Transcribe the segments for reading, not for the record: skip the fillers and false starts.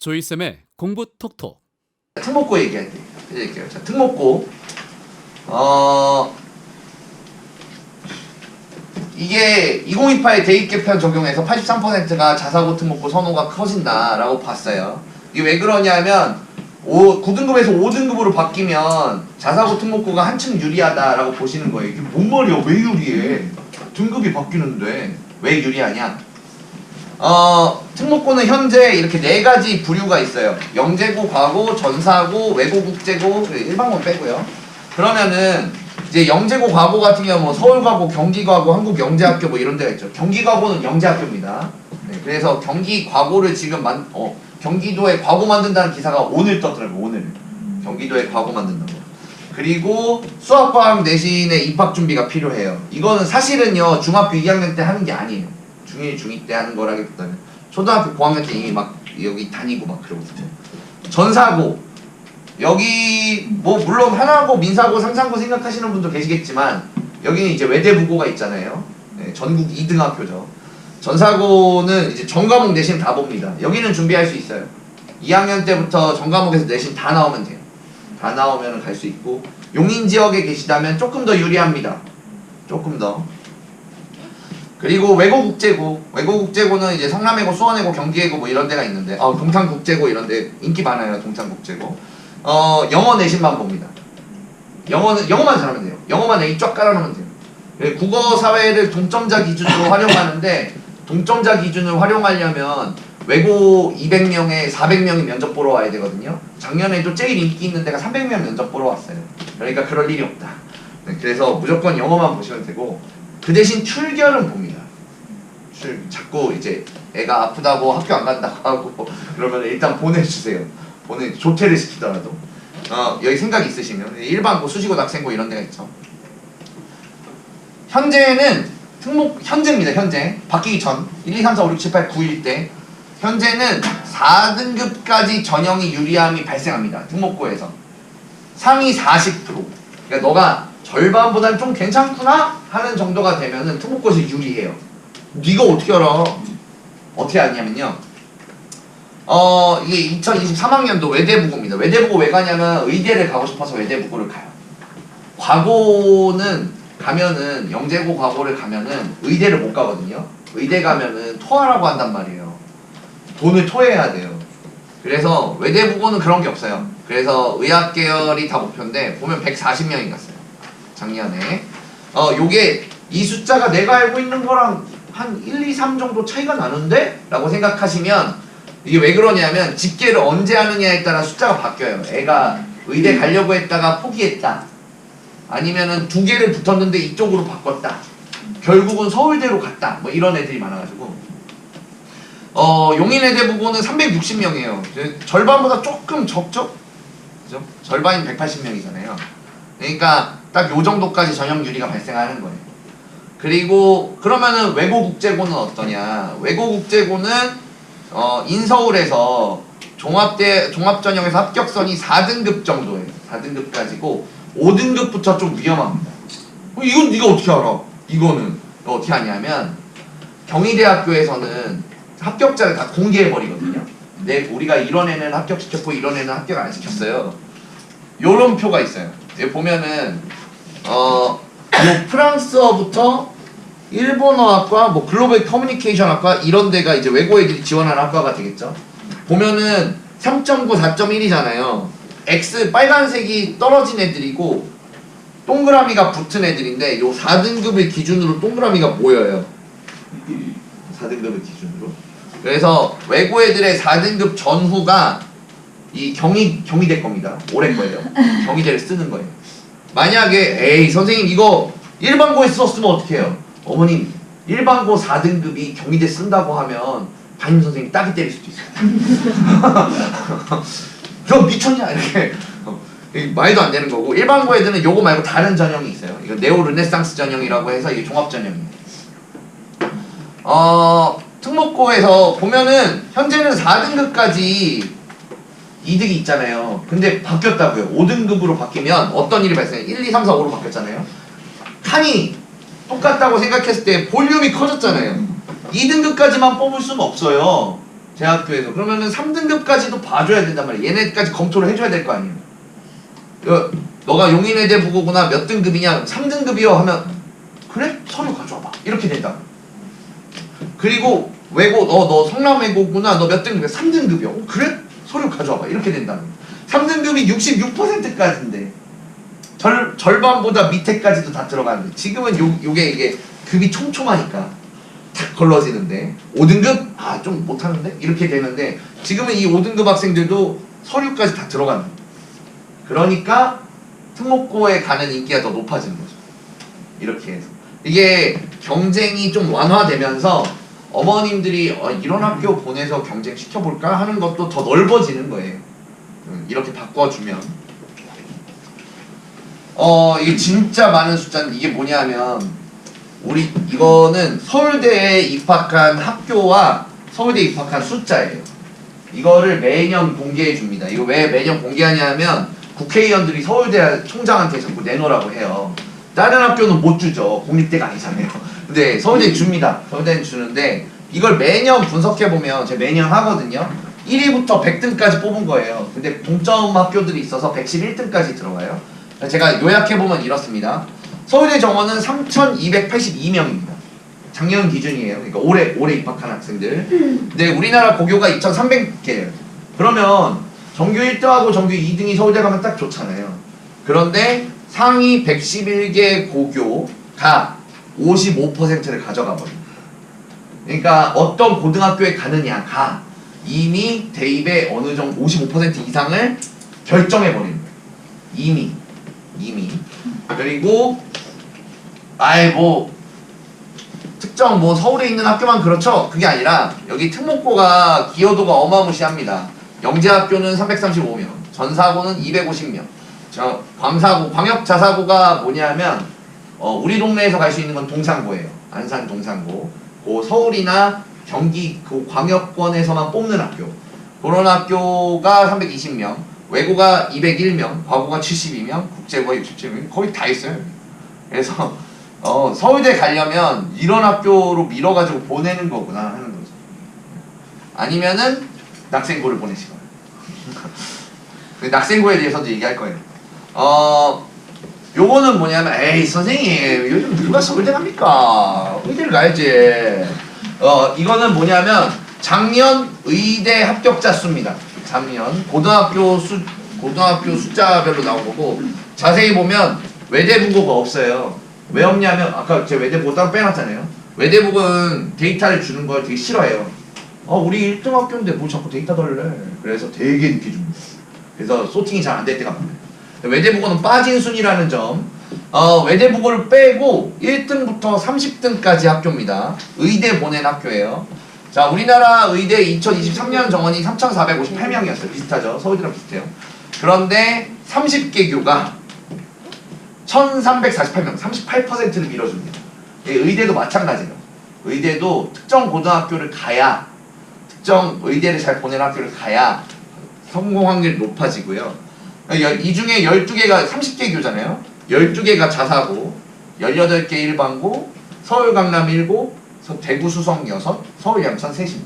조이쌤의 공부 톡톡. 특목고 얘기할게요. 자, 특목고. 이게 2028 대입 개편 적용해서 83%가 자사고 특목고 선호가 커진다라고 봤어요. 이게 왜 그러냐면 9등급에서 5등급으로 바뀌면 자사고 특목고가 한층 유리하다라고 보시는 거예요. 이게 뭔 말이야? 왜 유리해? 등급이 바뀌는데 왜 유리하냐? 특목고는 현재 이렇게 4가지 부류가 있어요. 영재고, 과고, 전사고, 외고국제고, 일반고는 빼고요. 그러면은 이제 영재고, 과고 같은 경우는 뭐 서울과고, 경기과고, 한국영재학교 뭐 이런 데가 있죠. 경기과고는 영재학교입니다. 네, 그래서 경기과고를 지금 경기도에 과고 만든다는 기사가 오늘 떴더라고요. 오늘 경기도에 과고 만든다고. 그리고 수학과학 내신의 입학 준비가 필요해요. 이거는 사실은요 중학교 2학년 때 하는 게 아니에요. 중1, 중2 때 하는 거라기보다는 초등학교 고학년 때 이미 막 여기 다니고 막 그러거든요. 전사고 여기 뭐 물론 하나고 민사고 상상고 생각하시는 분도 계시겠지만 여기는 이제 외대부고가 있잖아요. 네, 전국 2등 학교죠. 전사고는 이제 전과목 내신 다 봅니다. 여기는 준비할 수 있어요. 2학년 때부터 전과목에서 내신 다 나오면 돼요. 다 나오면 갈 수 있고 용인 지역에 계시다면 조금 더 유리합니다. 조금 더. 그리고 외고국제고는 이제 성남외고, 수원외고, 경기외고 뭐 이런 데가 있는데 동탄국제고 이런 데 인기 많아요. 동탄국제고. 영어 내신만 봅니다. 영어만 잘하면 돼요. 영어만 A 쫙 깔아놓으면 돼요. 국어 사회를 동점자 기준으로 활용하는데 동점자 기준을 활용하려면 외고 200명에 400명이 면접 보러 와야 되거든요. 작년에도 제일 인기 있는 데가 300명 면접 보러 왔어요. 그러니까 그럴 일이 없다. 네, 그래서 무조건 영어만 보시면 되고 그 대신 출결은 봅니다. 자꾸 이제 애가 아프다고 학교 안 간다고 하고 그러면 일단 보내주세요. 조퇴를 시키더라도 여기 생각 있으시면 일반고, 수시고, 낙생고 이런 데가 있죠. 현재는 현재입니다. 현재 바뀌기 전 1, 2, 3, 4, 5, 6, 7, 8, 9일 때 현재는 4등급까지 전형이 유리함이 발생합니다. 특목고에서 상위 40%. 그러니까 너가 절반보다는 좀 괜찮구나 하는 정도가 되면은 특목고에서 유리해요. 네가 어떻게 알아? 어떻게 아냐면요. 이게 2023학년도 외대부고입니다. 외대부고 왜 가냐면 의대를 가고 싶어서 외대부고를 가요. 과고는 가면은 영재고 과고를 가면은 의대를 못 가거든요. 의대 가면은 토하라고 한단 말이에요. 돈을 토해야 돼요. 그래서 외대부고는 그런 게 없어요. 그래서 의학 계열이 다 목표인데 보면 140명이 갔어요. 작년에. 요게 이 숫자가 내가 알고 있는 거랑 한 1, 2, 3 정도 차이가 나는데? 라고 생각하시면 이게 왜 그러냐면 집계를 언제 하느냐에 따라 숫자가 바뀌어요. 애가 의대 가려고 했다가 포기했다. 아니면은 2개를 붙었는데 이쪽으로 바꿨다. 결국은 서울대로 갔다. 뭐 이런 애들이 많아가지고 용인외대부고는 360명이에요. 절반보다 조금 적죠? 그죠? 절반이 180명이잖아요. 그러니까 딱 요 정도까지 전형 유리가 발생하는 거예요. 그리고 그러면은 외고국제고는 어떠냐? 외고국제고는 인서울에서 종합전형에서 합격선이 4등급 정도예요. 4등급까지고 5등급부터 좀 위험합니다. 이건 네가 어떻게 알아? 이거는 어떻게 하냐면 경희대학교에서는 합격자를 다 공개해버리거든요. 우리가 이런 애는 합격시켰고 이런 애는 합격 안 시켰어요. 요런 표가 있어요. 여기 보면은 뭐 프랑스어부터 일본어학과, 뭐 글로벌 커뮤니케이션학과 이런 데가 이제 외고 애들이 지원하는 학과가 되겠죠. 보면은 3.9, 4.1이잖아요. X 빨간색이 떨어진 애들이고 동그라미가 붙은 애들인데 요 4등급을 기준으로 동그라미가 모여요. 4등급을 기준으로. 그래서 외고 애들의 4등급 전후가 이 경희대 겁니다. 올해 거예요. 경희대를 쓰는 거예요. 만약에 에이 선생님 이거 일반고에 썼으면 어떡해요? 어머님 일반고 4등급이 경희대 쓴다고 하면 담임선생님 따기 때릴 수도 있어요. 너 미쳤냐 이렇게 말도 안 되는 거고 일반고 애들은 요거 말고 다른 전형이 있어요. 이거 네오 르네상스 전형이라고 해서 이게 종합 전형이에요. 특목고에서 보면은 현재는 4등급까지 이득이 있잖아요. 근데 바뀌었다고요. 5등급으로 바뀌면 어떤 일이 발생해요? 1, 2, 3, 4, 5로 바뀌었잖아요. 칸이 똑같다고 생각했을 때 볼륨이 커졌잖아요. 2등급까지만 뽑을 수는 없어요. 대학교에서. 그러면은 3등급까지도 봐줘야 된단 말이야. 얘네까지 검토를 해줘야 될 거 아니야. 너가 용인외대부고구나 몇 등급이냐? 3등급이요 하면 그래? 서류 가져와봐. 이렇게 된다. 그리고 외고 너 성남외고구나 너 몇 등급이야? 3등급이요. 그래? 서류 가져와봐. 이렇게 된다. 3등급이 66%까지인데 절반보다 밑에까지도 다 들어가는데 지금은 이게 급이 촘촘하니까 탁 걸러지는데 5등급? 아 좀 못하는데? 이렇게 되는데 지금은 이 5등급 학생들도 서류까지 다 들어간다. 그러니까 특목고에 가는 인기가 더 높아지는 거죠. 이렇게 해서 이게 경쟁이 좀 완화되면서 어머님들이 이런 학교 보내서 경쟁 시켜볼까 하는 것도 더 넓어지는 거예요. 이렇게 바꿔주면 이게 진짜 많은 숫자는 이게 뭐냐면 이거는 서울대에 입학한 학교와 서울대에 입학한 숫자예요. 이거를 매년 공개해 줍니다. 이거 왜 매년 공개하냐면 국회의원들이 서울대 총장한테 자꾸 내놓으라고 해요. 다른 학교는 못 주죠. 공립대가 아니잖아요. 근데 서울대는 줍니다. 서울대는 주는데 이걸 매년 분석해보면 제가 매년 하거든요. 1위부터 100등까지 뽑은 거예요. 근데 동점 학교들이 있어서 111등까지 들어가요. 제가 요약해보면 이렇습니다. 서울대 정원은 3,282명입니다. 작년 기준이에요. 그러니까 올해 입학한 학생들. 근데 우리나라 고교가 2,300개예요. 그러면 정규 1등하고 정규 2등이 서울대 가면 딱 좋잖아요. 그런데 상위 111개 고교가 55%를 가져가 버립니다. 그러니까 어떤 고등학교에 가느냐가 이미 대입의 어느 정도 55% 이상을 결정해 버립니다. 이미. 그리고 특정 서울에 있는 학교만 그렇죠? 그게 아니라 여기 특목고가 기여도가 어마무시합니다. 영재학교는 335명, 전사고는 250명. 광역자사고가 뭐냐면 우리 동네에서 갈 수 있는 건 동산고예요. 안산 동산고. 서울이나 경기 광역권에서만 뽑는 학교. 그런 학교가 320명, 외고가 201명, 과고가 72명, 국제고가 67명, 거의 다 있어요. 그래서 서울대 가려면 이런 학교로 밀어가지고 보내는 거구나 하는 거죠. 아니면은 낙생고를 보내시거나. 낙생고에 대해서도 얘기할 거예요. 요거는 뭐냐면 에이 선생님 요즘 누가 서울대 갑니까? 의대를 가야지. 이거는 뭐냐면 작년 의대 합격자 수입니다. 작년 고등학교 숫자별로 나온 거고 자세히 보면 외대부고가 없어요. 왜 없냐면 아까 제가 외대부고 따로 빼놨잖아요. 외대부고는 데이터를 주는 걸 되게 싫어해요. 우리 1등 학교인데 뭐 자꾸 데이터 달래. 그래서 되게 늦게 줍니다. 그래서 소팅이 잘 안 될 때가 많아요. 외대부고는 빠진 순위라는 점. 외대부고를 빼고 1등부터 30등까지 학교입니다. 의대 보낸 학교예요. 자, 우리나라 의대 2023년 정원이 3,458명이었어요. 비슷하죠? 서울대랑 비슷해요. 그런데 30개 교가 1,348명, 38%를 밀어줍니다. 의대도 마찬가지예요. 의대도 특정 고등학교를 가야, 특정 의대를 잘 보낸 학교를 가야 성공 확률이 높아지고요. 이 중에 12개가 30개 교잖아요. 12개가 자사고, 18개 일반고, 서울 강남 7, 대구 수성 6, 서울 양천 3입니다.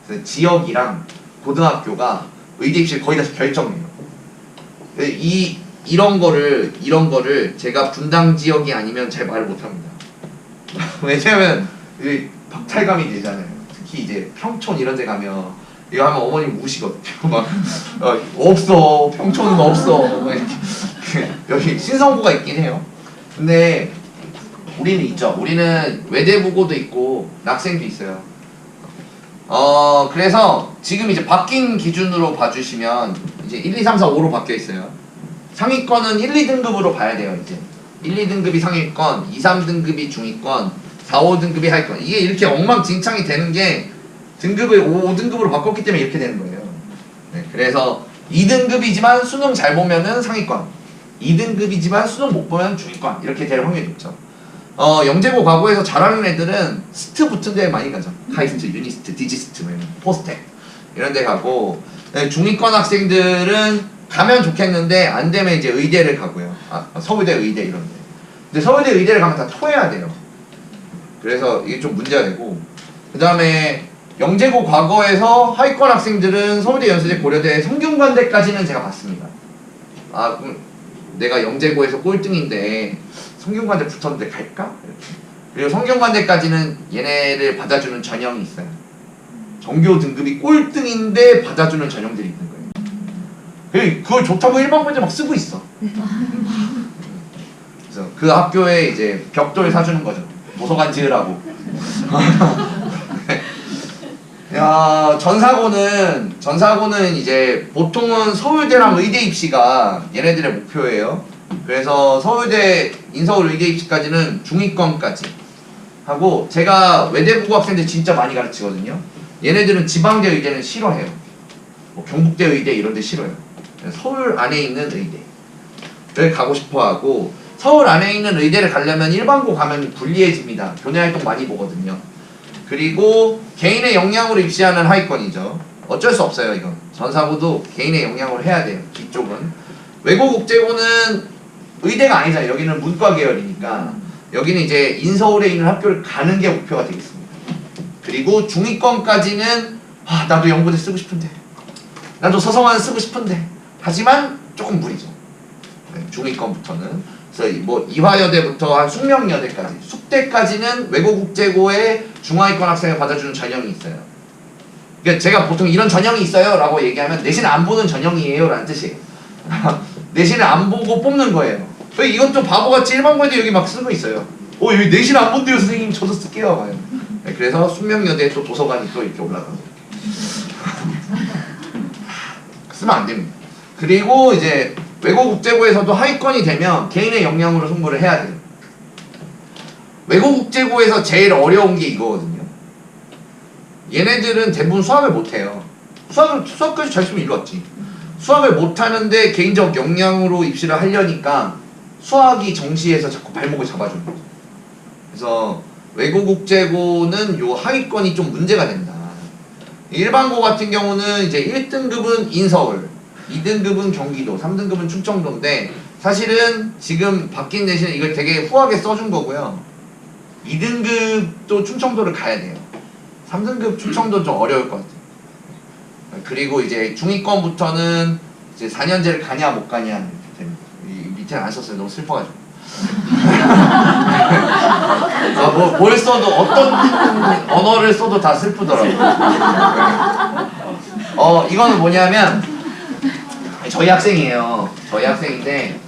그래서 지역이랑 고등학교가 의대 입시를 거의 다 결정해요. 이런 거를 제가 분당 지역이 아니면 잘 말을 못합니다. 왜냐면 박탈감이 되잖아요. 특히 이제 평촌 이런 데 가면 이거 하면 어머님 우시거든요. 막 없어, 평촌은 없어. 여기 신성고가 있긴 해요. 근데 우리는 있죠. 우리는 외대부고도 있고 낙생도 있어요. 그래서 지금 이제 바뀐 기준으로 봐주시면 이제 1, 2, 3, 4, 5로 바뀌어 있어요. 상위권은 1, 2등급으로 봐야 돼요. 이제 1, 2등급이 상위권, 2, 3등급이 중위권, 4, 5등급이 하위권. 이게 이렇게 엉망진창이 되는 게 등급을 5등급으로 바꿨기 때문에 이렇게 되는 거예요. 네, 그래서 2등급이지만 수능 잘 보면은 상위권, 2등급이지만 수능 못 보면 중위권 이렇게 될 확률이 높죠. 영재고 과고에서 잘하는 애들은 스트 붙은 데 많이 가죠. 카이스트, 유니스트, 디지스트, 포스텍 이런 데 가고, 네, 중위권 학생들은 가면 좋겠는데 안 되면 이제 의대를 가고요. 서울대 의대 이런 데. 근데 서울대 의대를 가면 다 토해야 돼요. 그래서 이게 좀 문제가 되고, 그 다음에 영재고 과거에서 하위권 학생들은 서울대, 연세대, 고려대, 성균관대까지는 제가 봤습니다. 아 그럼 내가 영재고에서 꼴등인데 성균관대 붙었는데 갈까? 이렇게. 그리고 성균관대까지는 얘네를 받아주는 전형이 있어요. 전교 등급이 꼴등인데 받아주는 전형들이 있는 거예요. 그걸 좋다고 일반고에 막 쓰고 있어. 그래서 그 학교에 이제 벽돌 사주는 거죠. 도서관 지으라고. 야, 전사고는 이제 보통은 서울대랑 의대 입시가 얘네들의 목표예요. 그래서 서울대 인서울 의대 입시까지는 중위권까지 하고, 제가 외대부고 학생들 진짜 많이 가르치거든요. 얘네들은 지방대 의대는 싫어해요. 뭐 경북대 의대 이런 데 싫어요. 서울 안에 있는 의대를 가고 싶어 하고, 서울 안에 있는 의대를 가려면 일반고 가면 불리해집니다. 교내 활동 많이 보거든요. 그리고 개인의 역량으로 입시하는 하위권이죠. 어쩔 수 없어요. 이건 전사고도 개인의 역량으로 해야 돼요. 이쪽은. 외고국제고는 의대가 아니잖아요. 여기는 문과 계열이니까 여기는 이제 인서울에 있는 학교를 가는 게 목표가 되겠습니다. 그리고 중위권까지는 나도 연고대 쓰고 싶은데, 나도 서성한 쓰고 싶은데, 하지만 조금 무리죠. 중위권부터는. 그래서 뭐 이화여대부터 한 숙명여대까지, 숙대까지는 외고국제고에 중하위권 학생을 받아주는 전형이 있어요. 그러니까 제가 보통 이런 전형이 있어요 라고 얘기하면 내신 안 보는 전형이에요 라는 뜻이에요. 내신을 안 보고 뽑는 거예요. 이것도 바보같이 일반고에도 여기 막 쓰고 있어요. 여기 내신 안 본대요 선생님, 저도 쓸게요 봐요. 그래서 숙명여대에 또 도서관이 또 이렇게 올라가고 쓰면 안 됩니다. 그리고 이제 외고국제고에서도 하위권이 되면 개인의 역량으로 승부를 해야 돼요. 외고국제고에서 제일 어려운 게 이거거든요. 얘네들은 대부분 수학을 못해요. 수학까지 잘 쓰면 일로 왔지. 수학을 못하는데 개인적 역량으로 입시를 하려니까 수학이 정시에서 자꾸 발목을 잡아주는 거죠. 그래서 외고국제고는 요 하위권이 좀 문제가 된다. 일반고 같은 경우는 이제 1등급은 인서울, 2등급은 경기도, 3등급은 충청도인데, 사실은 지금 바뀐 내신은 이걸 되게 후하게 써준 거고요. 2등급도 충청도를 가야 돼요. 3등급 충청도 좀 어려울 것 같아요. 그리고 이제 중위권부터는 이제 4년제를 가냐 못 가냐 이렇게 됩니다. 이 밑에 안 썼어요. 너무 슬퍼가지고. 뭘 써도 어떤 언어를 써도 다 슬프더라고요. 이거는 뭐냐면 저희 학생이에요. 저희 학생인데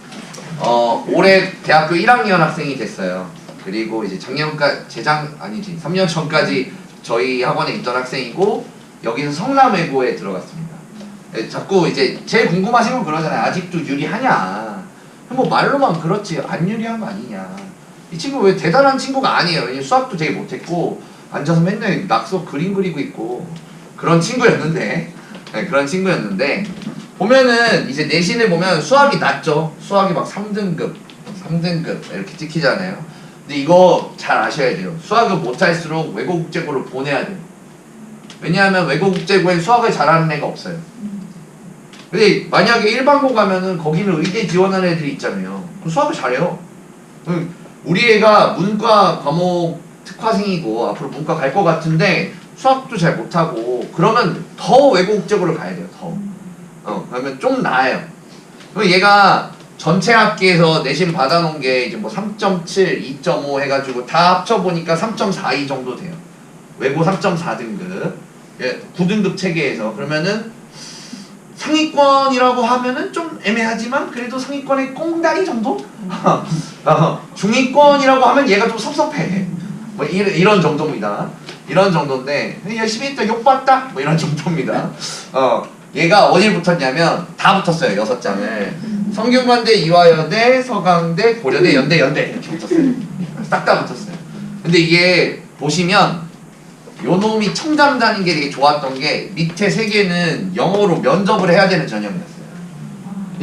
올해 대학교 1학년 학생이 됐어요. 그리고 이제 3년 전까지 저희 학원에 있던 학생이고, 여기서 성남외고에 들어갔습니다. 자꾸 이제 제일 궁금하신 건 그러잖아요. 아직도 유리하냐? 뭐 말로만 그렇지 안 유리한 거 아니냐? 이 친구 왜 대단한 친구가 아니에요. 왜냐면 수학도 되게 못했고 앉아서 맨날 낙서 그림 그리고 있고 그런 친구였는데, 보면은 이제 내신을 보면 수학이 낮죠. 수학이 막 3등급 이렇게 찍히잖아요. 근데 이거 잘 아셔야 돼요. 수학을 못할수록 외고국제고를 보내야 돼요. 왜냐하면 외고국제고에 수학을 잘하는 애가 없어요. 근데 만약에 일반고 가면은 거기는 의대 지원하는 애들이 있잖아요. 그럼 수학을 잘해요. 우리 애가 문과 과목 특화생이고 앞으로 문과 갈 것 같은데 수학도 잘 못하고 그러면 더 외고국제고를 가야 돼요. 그러면 좀 나아요. 그럼 얘가 전체 학기에서 내신 받아놓은 게 이제 뭐 3.7, 2.5 해가지고 다 합쳐보니까 3.42 정도 돼요. 외고 3.4등급 9등급 체계에서. 그러면은 상위권이라고 하면은 좀 애매하지만 그래도 상위권의 꽁다리 정도? 중위권이라고 하면 얘가 좀 섭섭해. 뭐 이런 정도입니다. 이런 정도인데 열심히 했다 욕봤다 뭐 이런 정도입니다. 얘가 어딜 붙었냐면 다 붙었어요. 6장을 성균관대, 이화여대, 서강대, 고려대, 연대 이렇게 붙었어요. 싹 다 붙었어요. 근데 이게 보시면 요 놈이 청담 다닌 게 되게 좋았던 게 밑에 3개는 영어로 면접을 해야 되는 전형이었어요.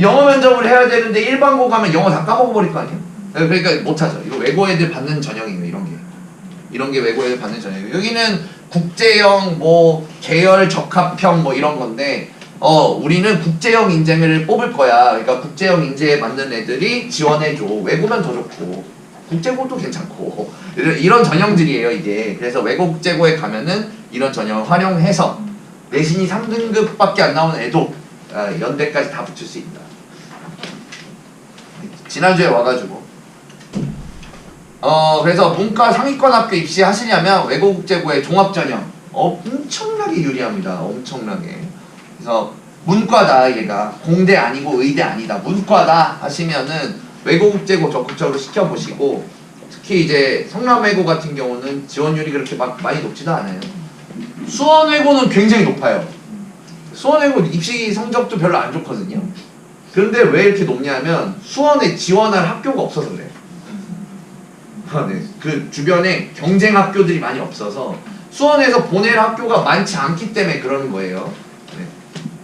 영어 면접을 해야 되는데 일반고 가면 영어 다 까먹어버릴 거 아니에요? 그러니까 못하죠. 이거 외고 애들 받는 전형이에요. 이런 게 외고 애들 받는 전형이에요. 여기는 국제형 뭐 계열 적합형 뭐 이런 건데 우리는 국제형 인재를 뽑을 거야. 그러니까 국제형 인재에 맞는 애들이 지원해줘. 외고면 더 좋고. 국제고도 괜찮고 이런 전형들이에요 이게. 그래서 외고국제고에 가면은 이런 전형을 활용해서 내신이 3등급밖에 안 나오는 애도 연대까지 다 붙일 수 있다. 지난주에 와가지고 그래서 문과 상위권 학교 입시하시려면 외고국제고의 종합전형 엄청나게 유리합니다. 엄청나게. 그래서 문과다 얘가 공대 아니고 의대 아니다 문과다 하시면은 외고국제고 적극적으로 시켜보시고, 특히 이제 성남외고 같은 경우는 지원율이 그렇게 막 많이 높지도 않아요. 수원외고는 굉장히 높아요. 수원외고 입시 성적도 별로 안 좋거든요. 그런데 왜 이렇게 높냐면 수원에 지원할 학교가 없어서 그래요. 네. 그 주변에 경쟁 학교들이 많이 없어서 수원에서 보낼 학교가 많지 않기 때문에 그러는 거예요. 네.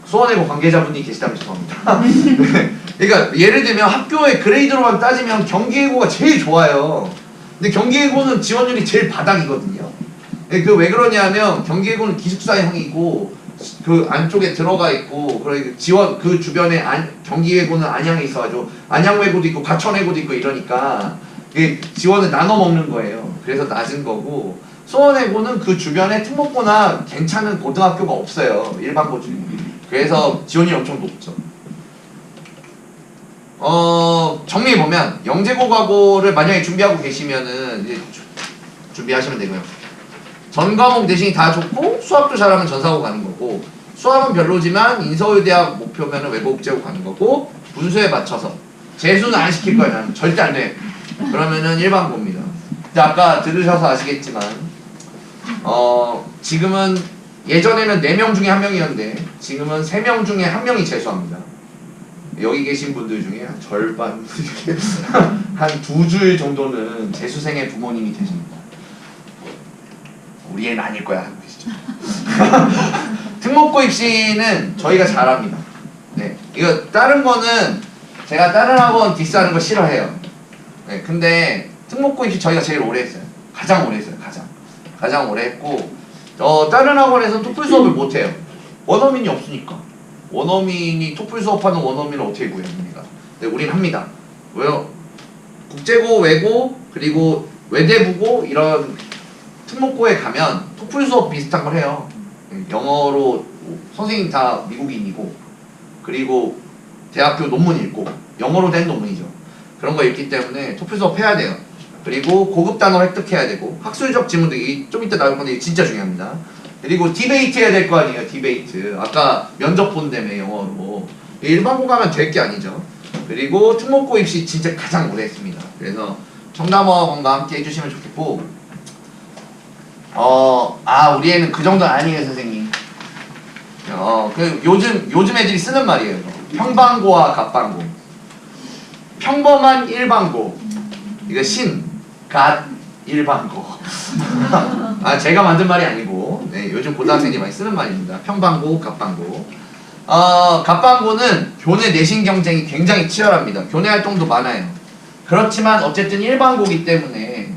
수원외고 관계자분이 계시다면 죄송합니다. 네. 그러니까 예를 들면 학교의 그레이드로만 따지면 경기외고가 제일 좋아요. 근데 경기외고는 지원율이 제일 바닥이거든요. 네. 그 왜 그러냐면 경기외고는 기숙사형이고 그 안쪽에 들어가 있고, 그러니까 지원 그 주변에 경기외고는 안양에 있어가지고 안양외고도 있고 과천외고도 있고 이러니까 지원을 나눠 먹는 거예요. 그래서 낮은 거고, 수원외고는 그 주변에 특목고나 괜찮은 고등학교가 없어요. 일반고 중에. 그래서 지원이 엄청 높죠. 정리해보면 영재고과고를 만약에 준비하고 계시면은 이제 준비하시면 되고요. 전 과목 내신이 다 좋고 수학도 잘하면 전사고 가는 거고, 수학은 별로지만 인서울대학 목표면은 외고국제고 가는 거고, 분수에 맞춰서 재수는 안 시킬 거야. 나는 절대 안 돼. 그러면은 일반고입니다. 근데 아까 들으셔서 아시겠지만 지금은 예전에는 4명 중에 1명이었는데 지금은 3명 중에 1명이 재수합니다. 여기 계신 분들 중에 한 절반 한 2줄 정도는 재수생의 부모님이 되십니다. 우리 애는 아닐 거야 하고 계시죠. 특목고 입시는 저희가 잘합니다. 네, 이거 다른 거는 제가 다른 학원 디스하는 거 싫어해요. 네, 근데 특목고 입시 저희가 제일 오래 했어요. 가장 오래 했어요. 가장 오래 했고, 다른 학원에서는 토플 수업을 못 해요. 원어민이 없으니까. 원어민이 토플 수업하는 원어민을 어떻게 구해요, 우리가? 근데 우린 합니다. 왜요? 국제고, 외고, 그리고 외대부고 이런 특목고에 가면 토플 수업 비슷한 걸 해요. 영어로 선생님 다 미국인이고, 그리고 대학교 논문 읽고, 영어로 된 논문이죠. 그런 거 읽기 때문에 토플 수업 해야 돼요. 그리고 고급 단어 획득해야 되고, 학술적 지문도 좀 이따 나올 건데 진짜 중요합니다. 그리고 디베이트 해야 될 거 아니에요. 디베이트. 아까 면접 본다며 영어로. 일반고 가면 될 게 아니죠. 그리고 특목고 입시 진짜 가장 오래 했습니다. 그래서 청담학원과 함께 해주시면 좋겠고, 우리 애는 그 정도는 아니에요 선생님. 요즘 애들이 쓰는 말이에요. 평방고와 갑방고. 평범한 일반고. 이거 갓 일반고. 제가 만든 말이 아니고, 네, 요즘 고등학생들이 많이 쓰는 말입니다. 평방고, 갑방고. 갑방고는 교내 내신 경쟁이 굉장히 치열합니다. 교내 활동도 많아요. 그렇지만 어쨌든 일반고기 때문에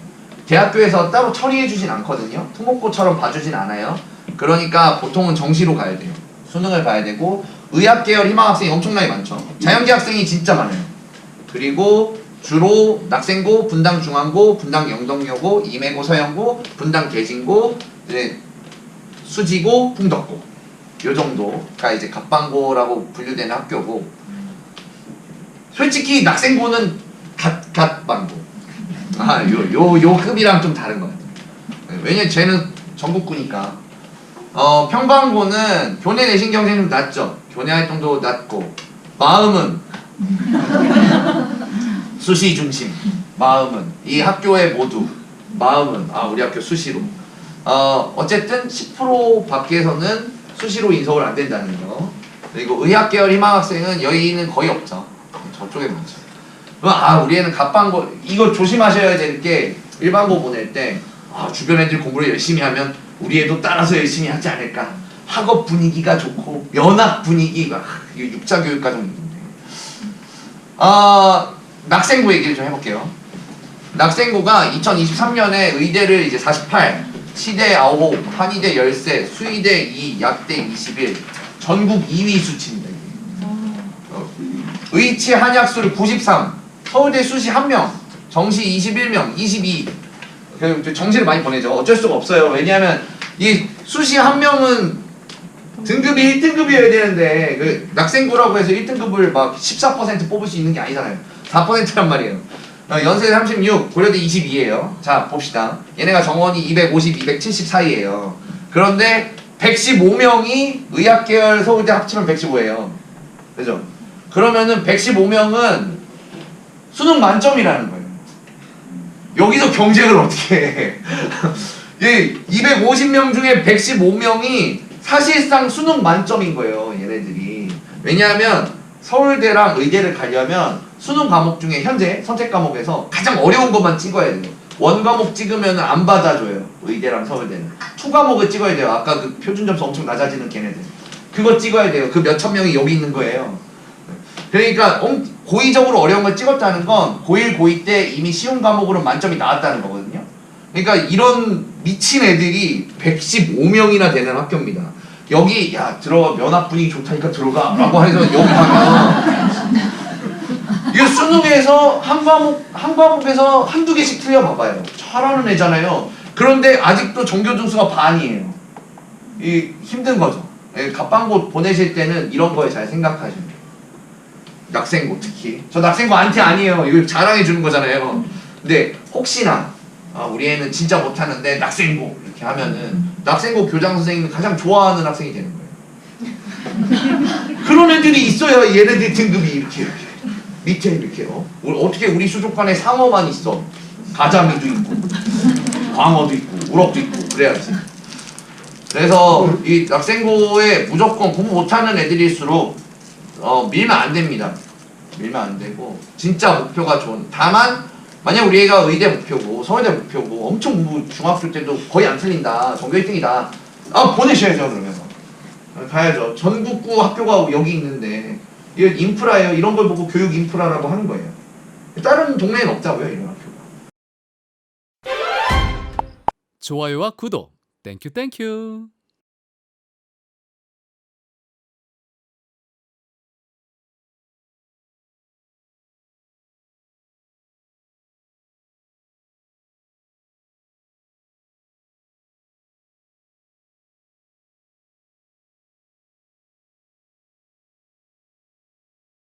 대학교에서 따로 처리해주진 않거든요. 특목고처럼 봐주진 않아요. 그러니까 보통은 정시로 가야 돼요. 수능을 봐야 되고, 의학계열 희망학생이 엄청나게 많죠. 자연계 학생이 진짜 많아요. 그리고 주로 낙생고, 분당 중앙고, 분당 영덕여고, 임해고 서영고, 분당 계진고, 이제 수지고, 풍덕고, 요 정도가 이제 갑방고라고 분류되는 학교고, 솔직히 낙생고는 갓방고. 요 급이랑 좀 다른 것 같아요. 왜냐면 쟤는 전국구니까. 평방고는 교내 내신 경쟁이 좀 낮죠. 교내 활동도 낮고, 마음은 수시 중심. 마음은 이 학교의 모두 마음은 우리 학교 수시로. 어쨌든 10% 밖에서는 수시로 인서울 안 된다는 거. 그리고 의학계열 희망학생은 여기는 거의 없죠. 저쪽에 많죠. 우리 애는 갑방고. 이거 조심하셔야 될 게, 일반고 보낼 때 주변 애들 공부를 열심히 하면 우리 애도 따라서 열심히 하지 않을까. 학업 분위기가 좋고 연합 분위기가 이거 육자교육과정 있는데. 낙생고 얘기를 좀 해볼게요. 낙생고가 2023년에 의대를 이제 48, 치대 9, 한의대 13, 수의대 2, 약대 21, 전국 2위 수치입니다. 의치 한약수를 93, 서울대 수시 1명, 정시 21명, 22. 정시를 많이 보내죠. 어쩔 수가 없어요. 왜냐하면 이 수시 한 명은 등급이 1등급이어야 되는데 그 낙생고라고 해서 1등급을 막 14% 뽑을 수 있는 게 아니잖아요. 4%란 말이에요. 연세 36, 고려대 22예요. 자 봅시다. 얘네가 정원이 250, 270 사이에요. 그런데 115명이 의학계열 서울대 합치면 115예요. 그죠? 그러면은 115명은 수능 만점이라는 거예요. 여기서 경쟁을 어떻게 해? 250명 중에 115명이 사실상 수능 만점인 거예요, 얘네들이. 왜냐하면 서울대랑 의대를 가려면 수능 과목 중에 현재 선택 과목에서 가장 어려운 것만 찍어야 돼요. 원 과목 찍으면 안 받아줘요, 의대랑 서울대는. 투 과목을 찍어야 돼요. 아까 그 표준 점수 엄청 낮아지는 걔네들. 그거 찍어야 돼요. 그 몇천 명이 여기 있는 거예요. 그러니까 고의적으로 어려운 걸 찍었다는 건 고1, 고2 때 이미 쉬운 과목으로 만점이 나왔다는 거거든요. 그러니까 이런 미친 애들이 115명이나 되는 학교입니다. 여기 야 들어가 면학 분위기 좋다니까 들어가 라고 해서 여기 가면 이거 수능에서 한 과목에서 한두 개씩 틀려봐봐요. 잘하는 애잖아요. 그런데 아직도 전교 등수가 반이에요. 이 힘든 거죠. 갑방고 보내실 때는 이런 거에 잘 생각하시면 돼요. 낙생고 특히. 저 낙생고 안티 아니에요. 이거 자랑해 주는 거잖아요. 근데 혹시나 우리 애는 진짜 못하는데 낙생고 이렇게 하면은 낙생고 교장 선생님이 가장 좋아하는 학생이 되는 거예요. 그런 애들이 있어요. 얘네들 등급이 이렇게 밑에 이렇게요. 어떻게 우리 수족관에 상어만 있어? 가자미도 있고 광어도 있고 우럭도 있고 그래야지. 그래서 이 낙생고에 무조건 공부 못하는 애들일수록 밀면 안 됩니다. 밀면 안 되고 진짜 목표가 좋은. 다만 만약 우리 애가 의대 목표고 서울대 목표고 엄청 공부 중학교 때도 거의 안 틀린다. 전교 1등이다. 보내셔야죠. 그러면 가야죠. 전국구 학교가 여기 있는데 이건 인프라예요. 이런 걸 보고 교육 인프라라고 하는 거예요. 다른 동네엔 없다고요, 이런 학교가. 좋아요와 구독 땡큐 땡큐.